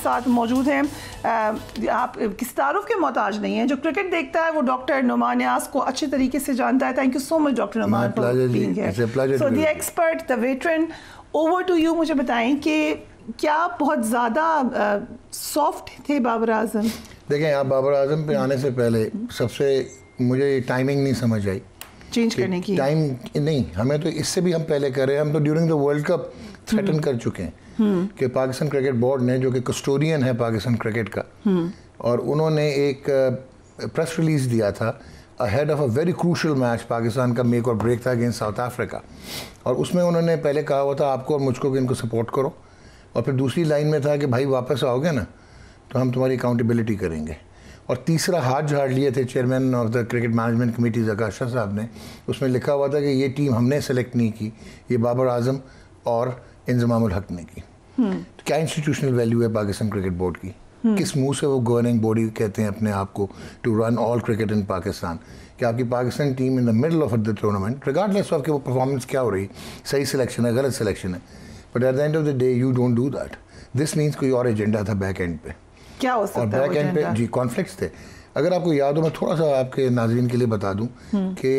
साथ मौजूद हैं। आप किसी तारुफ के मोहताज नहीं हैं, जो क्रिकेट देखता है वो डॉक्टर नुमान नियाज़ को अच्छे तरीके से जानता है। Thank you so much doctor Numan for being here. So the expert, the veteran, over to you. मुझे बताएं कि क्या बहुत ज़्यादा सॉफ्ट थे बाबर आजम? देखें, आप बाबर आजम पे आने से पहले सबसे मुझे टाइमिंग नहीं समझ आई चेंज करने की। टाइम नहीं, हमें तो इससे भी हम पहले कर रहे हैं। हम तो during the world cup threaten कर चुके हैं कि पाकिस्तान क्रिकेट बोर्ड ने, जो कि कस्टोडियन है पाकिस्तान क्रिकेट का, और उन्होंने एक प्रेस रिलीज दिया था ahead of a very crucial match, Pakistan का मेक और ब्रेक था अगेंस्ट साउथ अफ्रीका, और उसमें उन्होंने पहले कहा हुआ था आपको और मुझको कि इनको सपोर्ट करो, और फिर दूसरी लाइन में था कि भाई वापस आओगे ना तो हम तुम्हारी अकाउंटेबिलिटी करेंगे, और तीसरा हाथ झाड़ लिए थे chairman of the cricket management committee जकात शाह साहब ने। उसमें लिखा हुआ था कि ये टीम हमने सेलेक्ट नहीं की, ये बाबर आजम और इंजमामुल हक ने की। तो क्या इंस्टीट्यूशनल वैल्यू है पाकिस्तान क्रिकेट बोर्ड की? किस मुंह से वो गवर्निंग बॉडी कहते हैं अपने आप को to run all cricket in Pakistan? कि आपकी Pakistan team in the middle of the tournament, regardless of कि वो परफॉर्मेंस क्या हो रही, सही सिलेक्शन है गलत सिलेक्शन है, but at the end of the day you don't do that. This means कोई और एजेंडा था बैक एंड पे। क्या हो सकता है? और बैक एंड पे जी कॉन्फ्लिक्ट्स थे। अगर आपको याद हो, मैं थोड़ा सा आपके नाज़रीन के लिए बता दूं कि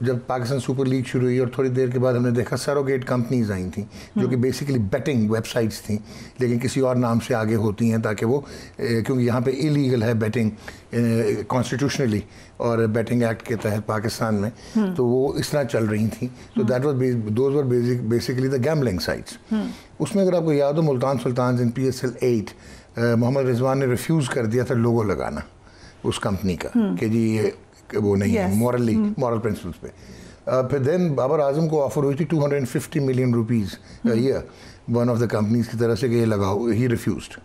जब पाकिस्तान सुपर लीग शुरू हुई और थोड़ी देर के बाद हमने देखा सरोगेट कंपनीज आई थी जो कि बेसिकली बेटिंग वेबसाइट्स थी, लेकिन किसी और नाम से आगे होती हैं ताकि वो, क्योंकि यहाँ पे इलीगल है बेटिंग कॉन्स्टिट्यूशनली और बेटिंग एक्ट के तहत पाकिस्तान में, तो वो इस तरह चल रही थी। तो that was those were basically the gambling sites. उसमें अगर आपको याद हो, मुल्तान सुल्तान इन PSL 8 मोहम्मद रिजवान ने रिफ्यूज़ कर दिया था लोगो लगाना उस कंपनी का कि जी ये वो नहीं है मॉरल प्रिंसिपल्स पे। फिर देन बाबर आजम को ऑफर हुई थी 250 million rupees year one of the companies की तरह से कि ये लगाओ, ही रिफ्यूज्ड।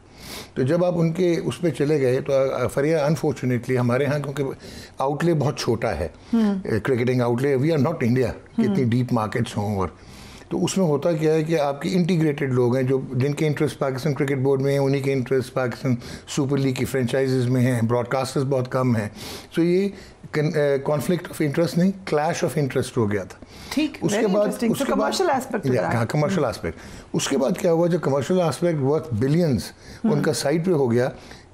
तो जब आप उनके उस पर चले गए तो फरिया अनफॉर्चुनेटली हमारे यहाँ, क्योंकि आउटले बहुत छोटा है cricketing outlay, we are not India इतनी डीप मार्केट्स हों, और तो उसमें होता क्या है कि आपकी इंटीग्रेटेड लोग हैं जो जिनके इंटरेस्ट पाकिस्तान क्रिकेट बोर्ड में हैं, उन्हीं के इंटरेस्ट पाकिस्तान सुपर लीग की फ्रेंचाइजेज में हैं, ब्रॉडकास्टर्स बहुत कम हैं। सो ये कॉन्फ्लिक्ट ऑफ इंटरेस्ट नहीं, क्लैश ऑफ इंटरेस्ट हो गया था। ठीक, उसके बाद कमर्शियल एस्पेक्ट, हाँ कमर्शियल एस्पेक्ट। उसके बाद क्या हुआ, जो कमर्शियल एस्पेक्ट वर्थ बिलियंस उनका साइड पे हो गया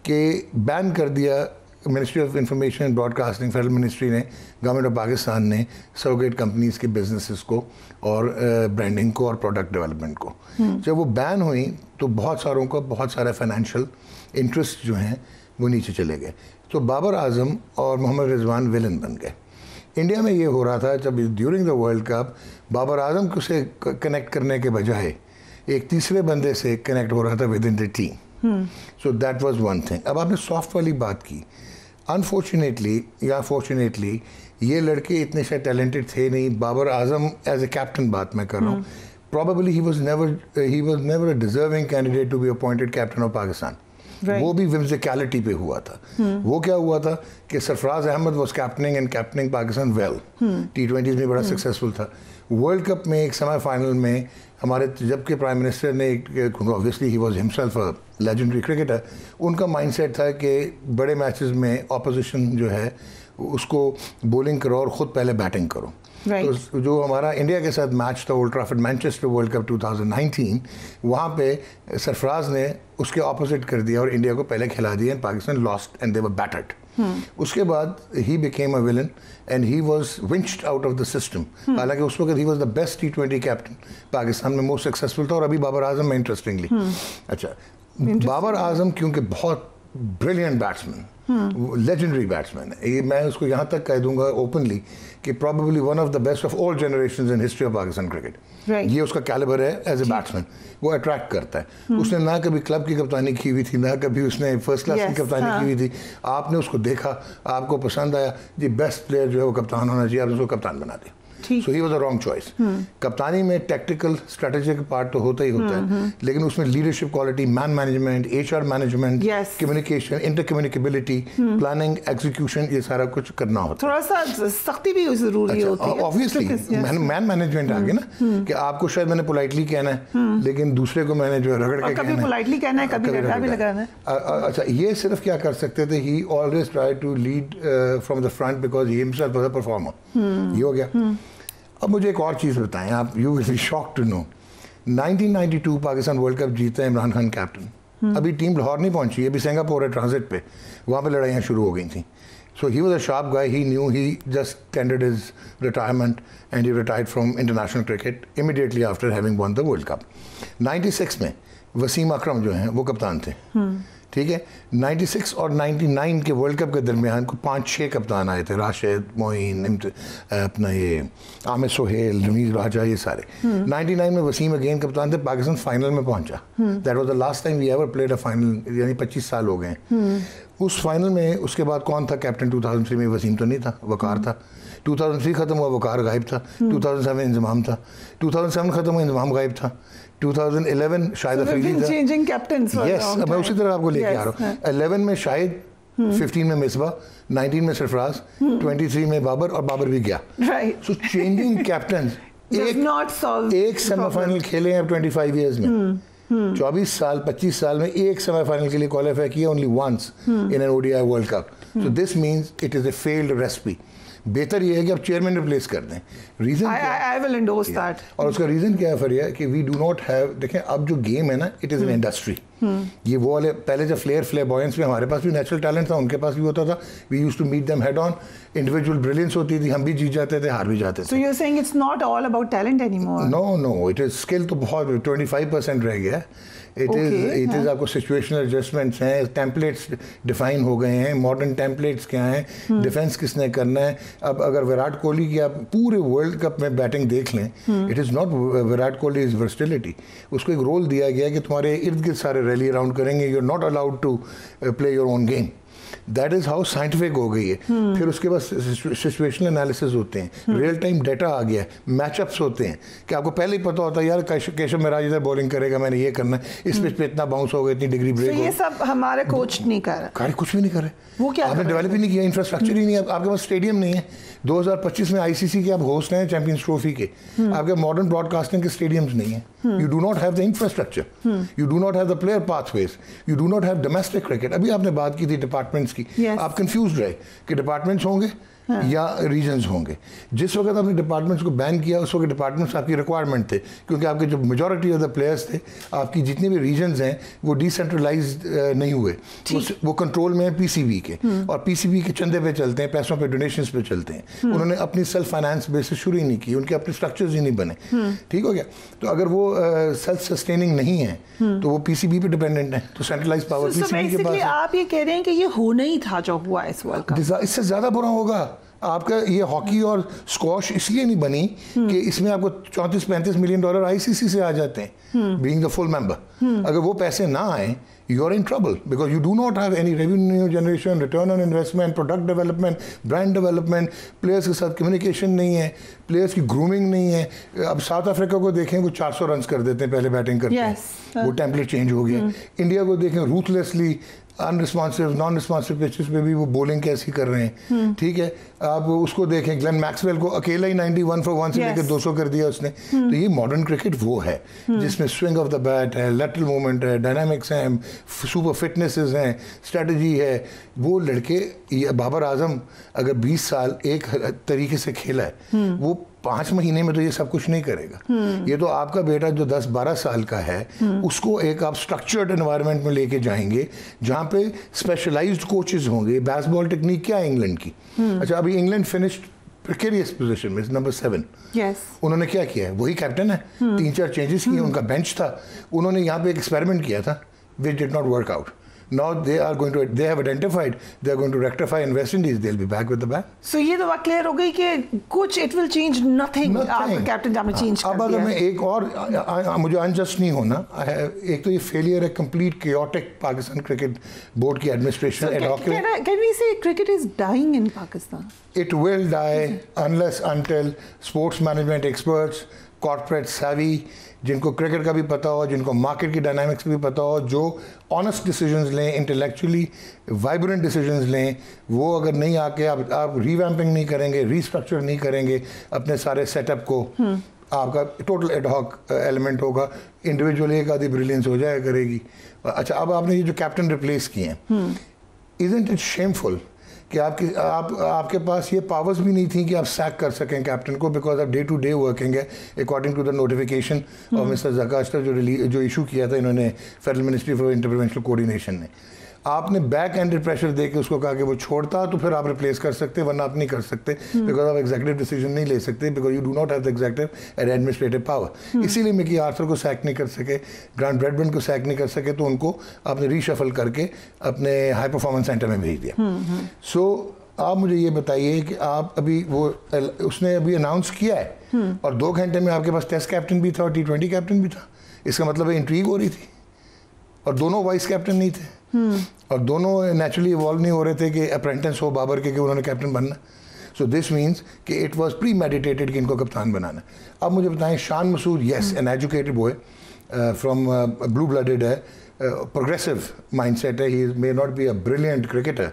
कि बैन कर दिया ministry of information and broadcasting, federal ministry ने, गवर्नमेंट ऑफ पाकिस्तान ने सरोगेट कंपनीज के बिजनेसेस को और ब्रांडिंग को और प्रोडक्ट डेवलपमेंट को। जब वो बैन हुई तो बहुत सारों का बहुत सारे फाइनेंशियल इंटरेस्ट जो हैं वो नीचे चले गए। तो बाबर आजम और मोहम्मद रिजवान विलन बन गए। इंडिया में ये हो रहा था जब during the world cup Babar Azam को से कनेक्ट करने के बजाय एक तीसरे बंदे से कनेक्ट हो रहा था with in the team. So that was one thing. अब आपने सॉफ्ट वाली बात की, अनफॉर्चुनेटली या फॉर्चुनेटली ये लड़के इतने शायद टैलेंटेड थे नहीं। Babar Azam as a captain बात मैं कर रहा हूँ, probably he was never a deserving candidate to be appointed captain of Pakistan. वो भी विम्सिकैलिटी पे हुआ था। वो क्या हुआ था कि Sarfaraz Ahmed was captaining and captaining Pakistan well, T20s में बड़ा सक्सेसफुल था। वर्ल्ड कप में एक सेमीफाइनल में हमारे जबकि प्राइम मिनिस्टर ने, obviously he was himself a legendary cricketer, उनका माइंडसेट था कि बड़े मैचेस में ऑपोजिशन जो है उसको बॉलिंग करो और ख़ुद पहले बैटिंग करो। तो जो हमारा इंडिया के साथ मैच था old Trafford Manchester world cup 2019, वहाँ पे सरफराज ने उसके ऑपोजिट कर दिया और इंडिया को पहले खिला दिया and Pakistan lost and they were battered. उसके बाद he became a villain and he was winched out of the system. हालांकि उस वक्त he was the best T20 captain, Pakistan में मोस्ट सक्सेसफुल था, और अभी बाबर आजम में इंटरेस्टिंगली अच्छा बाबर आजम क्योंकि बहुत ब्रिलियंट बैट्समैन, लेजेंडरी बैट्समैन है, ये मैं उसको यहाँ तक कह दूंगा ओपनली कि probably one of the best of all generations in history of Pakistan cricket. ये उसका कैलिबर है एज ए बैट्समैन, वो अट्रैक्ट करता है। उसने ना कभी क्लब की कप्तानी की हुई थी, ना कभी उसने फर्स्ट क्लास की कप्तानी की हुई थी। आपने उसको देखा, आपको पसंद आया, जी बेस्ट प्लेयर जो है वो कप्तान होना चाहिए, आपने उसको कप्तान बना दिया। So he was a wrong choice. कप्तानी में टैक्टिकल स्ट्रेटेजिक पार्ट तो होता ही होता है, लेकिन उसमें leadership quality, man management, HR management, communication, inter communicability, planning, execution, ये सारा कुछ करना होता है। थोड़ा सा सख्ती भी जरूरी होती है ऑब्वियसली। मैन मैनेजमेंट आ गया ना कि आपको शायद मैंने पोलाइटली कहना है, लेकिन दूसरे को मैंने जो रगड़ के कभी पोलाइटली कहना है, कभी रगड़ा भी लगाना है। अच्छा, ये सिर्फ क्या कर सकते थे, he always try to lead from the front because he himself was a performer. ये हो गया। अब मुझे एक और चीज़ बताएं आप, you will be shocked to know, 1992 Pakistan world cup जीता है इमरान खान कैप्टन, अभी टीम लाहौर नहीं पहुंची, अभी सिंगापुर है ट्रांजिट पे, वहाँ पे लड़ाइयाँ शुरू हो गई थी. So he was a sharp guy. He knew, he just tendered his retirement and he retired from international cricket immediately after having won the World Cup. 96 में वसीम अकरम जो हैं वो कप्तान थे. ठीक है. 96 और 99 के वर्ल्ड कप के दरमियान को 5-6 कप्तान आए थे. राशिद, मोइन, अपना ये आमिर सोहेल, रमीज राजा, ये सारे. 99 में वसीम अगेन कप्तान थे. पाकिस्तान फाइनल में पहुंचा. That was the last time we ever played a final, यानी 25 साल हो गए हैं. उस फाइनल में उसके बाद कौन था कैप्टन? 2003 में वसीम तो नहीं था, वकार था. 2003 खत्म हुआ, वकार गायब था. 2007 इंजमाम था. 2007 खत्म हुआ, इंजमाम गायब था. 2011 शाहिद अफरीदी था. Changing captains. यस, मैं उसी तरह आपको लेके आ रहा हूँ. 11 में शाहिद, 15 में मिसबा, 19 में सरफराज, 23 में बाबर, और बाबर भी गया. सो चेंजिंग कैप्टन. एक सेमीफाइनल खेले हैं 25 ईयर्स में. 24 साल 25 साल में एक सेमीफाइनल के लिए क्वालिफाई किया, only once in an ODI world cup. So this means it is a failed recipe. बेहतर ये है कि आप चेयरमैन रिप्लेस कर दें. Reason I will endorse that. और उसका रीजन क्या है फरिया, कि वी डू नॉट हैव, देखें अब जो गेम है ना, इट इज़ एन इंडस्ट्री. ये वो वाले पहले जब फ्लेबॉयंस में हमारे पास भी नेचुरल टैलेंट था, उनके पास भी होता था. We used to meet them head on. Individual brilliance होती थी, हम भी जीत जाते थे, हार भी जाते थे. So you are saying it's not all about talent anymore? No, it is skill तो बहुत 25% रह गया. इट इज आपको सिचुएशनल एडजस्टमेंट्स हैं, टेम्पलेट्स डिफाइन हो गए हैं. मॉडर्न टेम्पलेट्स क्या हैं, डिफेंस किसने करना है. अब अगर विराट कोहली की आप पूरे वर्ल्ड कप में बैटिंग देख लें, it is not Virat Kohli is versatility. उसको एक रोल दिया गया कि तुम्हारे इर्द गिर्द सारे रैली अराउंड करेंगे. You are not allowed to play your own game. That is how scientific हो गई है. फिर उसके बाद सिचुएशनल एनालिसिस होते हैं, रियल टाइम डाटा आ गया है, मैचअप्स होते हैं कि आपको पहले ही पता होता है यार केशव महाराज इधर बॉलिंग करेगा, मैंने ये करना है, इस पिच पे इतना बाउंस होगा, इतनी डिग्री ब्रेक होगा. ये सब हमारे कोच नहीं कर रहे. कुछ भी नहीं कर रहे. वो क्या आपने डेवलप ही नहीं किया, इंफ्रास्ट्रक्चर ही नहीं है. आपके पास स्टेडियम नहीं है. 2025 में आईसीसी के आप होस्ट हैं चैंपियंस ट्रॉफी के. आपके मॉडर्न ब्रॉडकास्टिंग के स्टेडियम्स नहीं है. You do not have the infrastructure, you do not have the player pathways, you do not have domestic cricket. अभी आपने बात की थी डिपार्टमेंट्स की. आप कंफ्यूज रहे कि डिपार्टमेंट्स होंगे या रीजन्स होंगे. जिस वक्त आपने डिपार्टमेंट्स को बैन किया, उस वक्त डिपार्टमेंट्स आपकी रिक्वायरमेंट थे, क्योंकि आपके जो मेजॉरिटी ऑफ द प्लेयर्स थे, आपकी जितने भी रीजन्स हैं वो डिसेंट्रलाइज नहीं हुए. वो कंट्रोल में है पीसीबी के, और पीसीबी के चंदे पे चलते हैं, पैसों पे, डोनेशंस पे चलते हैं. उन्होंने अपनी सेल्फ फाइनेंस बेसिस शुरू ही नहीं की, उनके अपने स्ट्रक्चर्स ही नहीं बने. ठीक हो गया. तो अगर वो सेल्फ सस्टेनिंग नहीं है तो वो पीसीबी पे डिपेंडेंट है. तो सेंट्रलाइज पावर पीसीबी के पास. आप ये कह रहे हैं कि ये होना ही था जो हुआ इस वर्ल्ड कप. इससे ज्यादा बुरा होगा. आपका ये हॉकी और स्क्वॉश इसलिए नहीं बनी कि इसमें आपको 34-35 मिलियन डॉलर आईसीसी से आ जाते हैं बीइंग द फुल मेंबर. अगर वो पैसे ना आए, you are in trouble because you do not have any revenue generation, return on investment, product development, brand development, players के साथ communication नहीं है, players की grooming नहीं है. अब साउथ अफ्रीका को देखें, वो 400 रन कर देते हैं पहले बैटिंग करते हैं. वो टेम्पलेट चेंज हो गया. इंडिया को देखें, ruthlessly unresponsive, non responsive pitches पे भी वो बॉलिंग कैसी कर रहे हैं. ठीक है. आप उसको देखें, ग्लेन मैक्सवेल को अकेला ही 91 for 1 से लेकर 200 कर दिया उसने. तो ये मॉडर्न क्रिकेट वो है जिसमें स्विंग ऑफ द बैट है, लेटरल मूवमेंट है, डायनामिक्स हैं, सुपर फिटनेसेस हैं, स्ट्रेटजी है. वो लड़के, बाबर आजम अगर 20 साल एक तरीके से खेला है, वो 5 महीने में तो ये सब कुछ नहीं करेगा. ये तो आपका बेटा जो 10-12 साल का है, उसको एक आप स्ट्रक्चर्ड एनवायरनमेंट में लेके जाएंगे जहाँ पे स्पेशलाइज्ड कोचेज होंगे. बेसबॉल टेक्निक क्या है इंग्लैंड की? अच्छा, अभी इंग्लैंड फिनिश्ड प्रिकेरियस पोजीशन में, नंबर 7. उन्होंने क्या किया है? वही कैप्टन है. 3-4 चेंजेस किए. उनका बेंच था. उन्होंने यहाँ पे एक एक्सपेरिमेंट किया था, which did not work out. Now they have identified they are going to rectify in West Indies. They'll be back with the bat. So ये तो बात क्लियर हो गई कि कुछ it will change nothing. आपका कैप्टन जब चेंज कर दिया. अब अगर मैं एक और, मुझे अनजस्ट नहीं होना, एक तो ये फेलियर है complete chaotic Pakistan cricket board की administration. Can we say cricket is dying in Pakistan? It will die unless until sports management experts, corporate savvy, जिनको क्रिकेट का भी पता हो, जिनको मार्केट की डायनामिक्स भी पता हो, जो ऑनेस्ट डिसीजंस लें, इंटेलेक्चुअली वाइब्रेंट डिसीजंस लें, वो अगर नहीं आके आप रीवैम्पिंग नहीं करेंगे, रीस्ट्रक्चर नहीं करेंगे अपने सारे सेटअप को, आपका टोटल एडहॉक एलिमेंट होगा. इंडिविजुअली एक आधी ब्रिलियंस हो जाया करेगी. अच्छा, अब आपने ये जो कैप्टन रिप्लेस किए हैं, इजंट इट शेमफुल कि आपके पास ये पावर्स भी नहीं थी कि आप सैक कर सकें कैप्टन को, बिकॉज आप डे टू डे वर्किंग है अकॉर्डिंग टू द नोटिफिकेशन और मिस्टर ज़काश्तर जो इशू किया था इन्होंने फेडरल मिनिस्ट्री फॉर इंटरप्रोविंशियल कोऑर्डिनेशन ने। आपने बैक एंडेड प्रेशर दे के उसको कहा कि वो छोड़ता तो फिर आप रिप्लेस कर सकते, वरना आप नहीं कर सकते, बिकॉज आप एग्जीक्यूटिव डिसीजन नहीं ले सकते, because you do not have the executive and administrative power. इसीलिए मिकी आर्थर को सैक नहीं कर सके, ग्रांट ब्रैडबर्न को सैक नहीं कर सके, तो उनको आपने रीशफल करके अपने हाई परफॉर्मेंस सेंटर में भेज दिया। सो आप मुझे ये बताइए कि आप अभी उसने अभी अनाउंस किया है और 2 घंटे में आपके पास टेस्ट कैप्टन भी था और T20 कैप्टन भी था। इसका मतलब है इंट्रीग हो रही थी और दोनों वाइस कैप्टन नहीं थे और दोनों नेचुरली इवॉल्व नहीं हो रहे थे कि अप्रेंटिस हो बाबर के कि उन्होंने कैप्टन बनना। सो दिस मीन्स कि इट वाज प्री मेडिटेटेड कि इनको कप्तान बनाना। अब मुझे बताएं, Shaan Masood is an educated boy from blue blooded है, प्रोग्रेसिव माइंडसेट है, he may not be a brilliant cricketer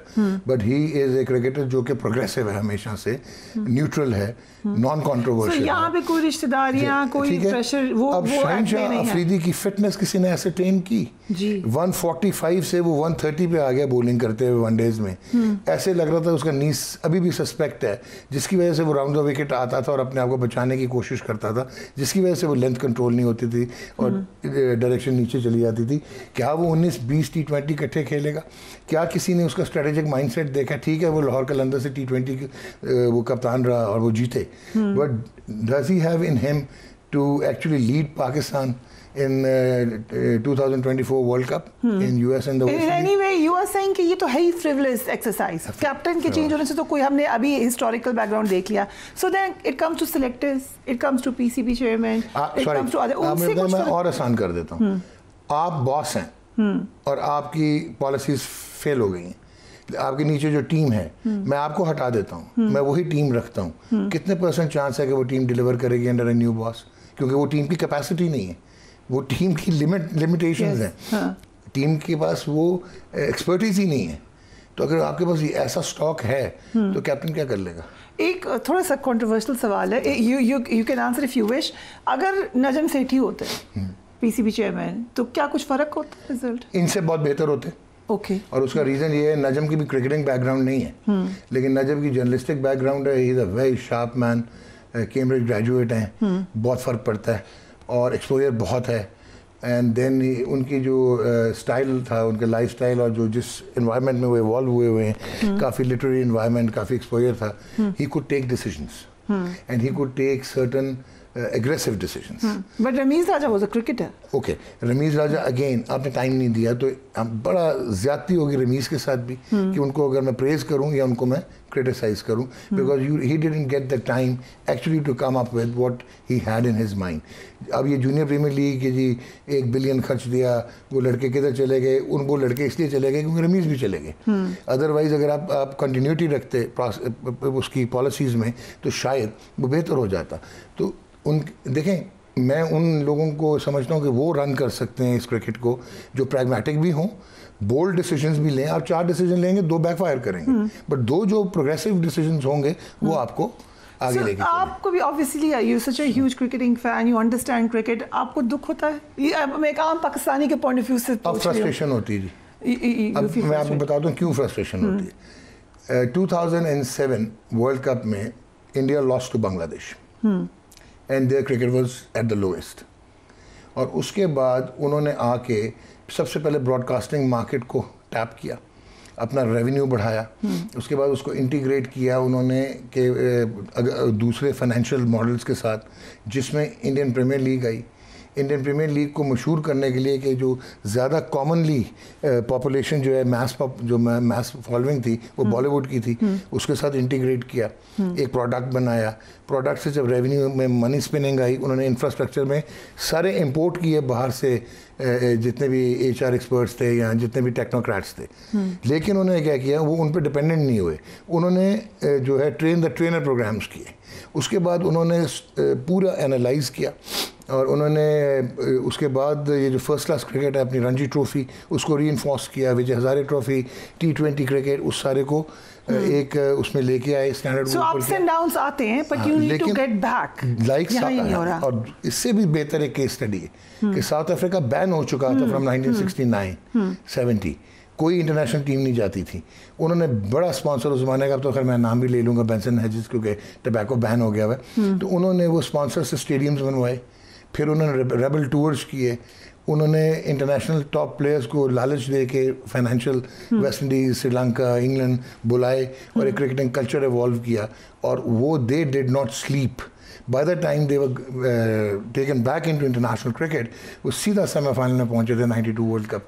but he is a cricketer जो कि प्रोग्रेसिव है, हमेशा से न्यूट्रल है, नॉन कॉन्ट्रोवर्शियल। यहाँ पे कोई रिश्तेदारियाँ, कोई प्रेशर, वो अब शाहिनशाह अफरीदी की फिटनेस किसी ने एसरटेन की जी। 145 से वो 130 पे आ गया बॉलिंग करते हुए वनडेज में। ऐसे लग रहा था उसका नीस अभी भी सस्पेक्ट है, जिसकी वजह से वो राउंड द विकेट आता था और अपने आप को बचाने की कोशिश करता था, जिसकी वजह से वो लेंथ कंट्रोल नहीं होती थी और डायरेक्शन नीचे चली जाती थी। क्या वो 19-20 T20 इकट्ठे खेलेगा? क्या किसी ने उसका स्ट्रेटेजिक माइंडसेट देखा? ठीक है, वो लाहौर कलंदर से T20 वो कप्तान रहा और वो जीते, but does he have in him to actually lead Pakistan in 2024 World Cup in US and the West Indies? Anyway, you are saying कि ये तो है ही frivolous exercise. कैप्टन के चेंज होने से तो कोई, हमने अभी हिस्टोरिकल बैकग्राउंड देख लिया. So then it comes to selectors, it comes to PCB chairman, it comes to other. मैं और आसान कर देता हूँ. आप बॉस हैं और आपकी पॉलिसीज फेल हो गई हैं. आपके नीचे जो टीम है, मैं आपको हटा देता हूँ, मैं वही टीम रखता हूँ. कितने % चांस है कि वो टीम डिलीवर करेगी अंडर अ न्यू बॉस? क्योंकि वो टीम की कैपेसिटी नहीं है, वो टीम की लिमिटेशंस हैं. टीम के पास वो एक्सपर्टीज ही नहीं है. तो अगर आपके पास ऐसा स्टॉक है तो कैप्टन क्या कर लेगा? एक थोड़ा सा कंट्रोवर्शियल सवाल है, you can answer if you wish. अगर नजम सेठी होते पीसीबी चेयरमैन तो क्या कुछ फर्क होता है रिजल्ट? इनसे बहुत बेहतर होते. ओके. और उसका रीज़न ये है, नजम की भी क्रिकेटिंग बैकग्राउंड नहीं है, लेकिन नजम की जर्नलिस्टिक बैकग्राउंड है. He is a very sharp man, Cambridge graduate हैं, बहुत फ़र्क पड़ता है और एक्सपोजर बहुत है. एंड देन उनकी जो स्टाइल था, उनका लाइफ स्टाइल और जो जिस इन्वायरमेंट में वो इवॉल्व हुए हैं, काफ़ी लिटरेरी इन्वायरमेंट, काफ़ी एक्सपोजर था. He could take decisions and he could take certain aggressive decisions. But Ramiz Raja was a cricketer. Okay, Ramiz Raja again, आपने टाइम नहीं दिया तो बड़ा ज़्यादती होगी रमीज़ के साथ भी कि उनको अगर मैं प्रेज करूं या उनको मैं क्रिटिसाइज करूं, because he didn't get the time actually to come up with what he had in his mind. अब ये जूनियर प्रीमियर लीग के जी 1 बिलियन खर्च दिया, वो लड़के किधर चले गए? वो लड़के इसलिए चले गए क्योंकि रमीज़ भी चले गए. अदरवाइज अगर आप कंटिन्यूटी रखते उसकी पॉलिसीज़ में तो शायद वो बेहतर हो जाता. तो देखें, मैं उन लोगों को समझता हूँ कि वो रन कर सकते हैं इस क्रिकेट को, जो प्रैग्मेटिक भी हों, बोल्ड डिसीजंस भी लें. आप 4 डिसीजन लेंगे, 2 बैकफायर करेंगे, बट 2 जो प्रोग्रेसिव डिसीजंस होंगे वो आपको आगे लेके चलेंगे. आपको भी obviously you such a huge cricketing fan, you understand cricket. आपको दुख होता है? मैं एक आम पाकिस्तानी के पॉइंट ऑफ व्यू से अब फ्रस्ट्रेशन होती है जी. अब मैं आपको बताता हूँ क्यों फ्रस्ट्रेशन होती है. 2007 वर्ल्ड कप में India lost to Bangladesh and their cricket was at the lowest. और उसके बाद उन्होंने आके सबसे पहले ब्रॉडकास्टिंग मार्केट को टैप किया, अपना रेवेन्यू बढ़ाया, उसके बाद उसको इंटीग्रेट किया उन्होंने के दूसरे फाइनेंशियल मॉडल्स के साथ, जिसमें इंडियन प्रीमियर लीग आई. इंडियन प्रीमियर लीग को मशहूर करने के लिए कि जो ज़्यादा कॉमनली पॉपुलेशन जो है मैस फॉलोइंग थी वो बॉलीवुड की थी, उसके साथ इंटीग्रेट किया, एक प्रोडक्ट बनाया. प्रोडक्ट से जब रेवेन्यू में मनी स्पिनिंग आई, उन्होंने इंफ्रास्ट्रक्चर में सारे इंपोर्ट किए बाहर से, जितने भी HR एक्सपर्ट्स थे या जितने भी टेक्नोक्रेट्स थे. लेकिन उन्होंने क्या किया, वो उन पर डिपेंडेंट नहीं हुए. उन्होंने जो है ट्रेन द ट्रेनर प्रोग्राम्स किए. उसके बाद उन्होंने पूरा एनालाइज किया और उन्होंने उसके बाद ये जो फर्स्ट क्लास क्रिकेट है, अपनी रणजी ट्रॉफी, उसको रीइंफोर्स किया. Vijay Hazare trophy, T20 cricket, उस सारे को एक उसमें लेके आए standard. So ups and downs आते हैं, but you need to get back. Like और इससे भी बेहतर एक केस स्टडी है कि साउथ अफ्रीका बैन हो चुका था फ्रॉम 1969-70. कोई इंटरनेशनल टीम नहीं जाती थी। उन्होंने बड़ा स्पॉन्सर उस ज़माने का, तो खैर मैं नाम भी ले लूँगा, बेंसन हेजिस, क्योंकि टबैको बैन हो गया हुआ है। तो उन्होंने वो स्पॉन्सर से स्टेडियम्स बनवाए, फिर उन्होंने रेबल टूर्स किए, उन्होंने इंटरनेशनल टॉप प्लेयर्स को लालच दे के financial West Indies, Sri Lanka, England बुलाए और एक क्रिकेटिंग कल्चर इवॉल्व किया। और वो they did not sleep. By the time they were taken back into international cricket, वो सीधा सेमीफाइनल में पहुंचे थे 92 वर्ल्ड कप।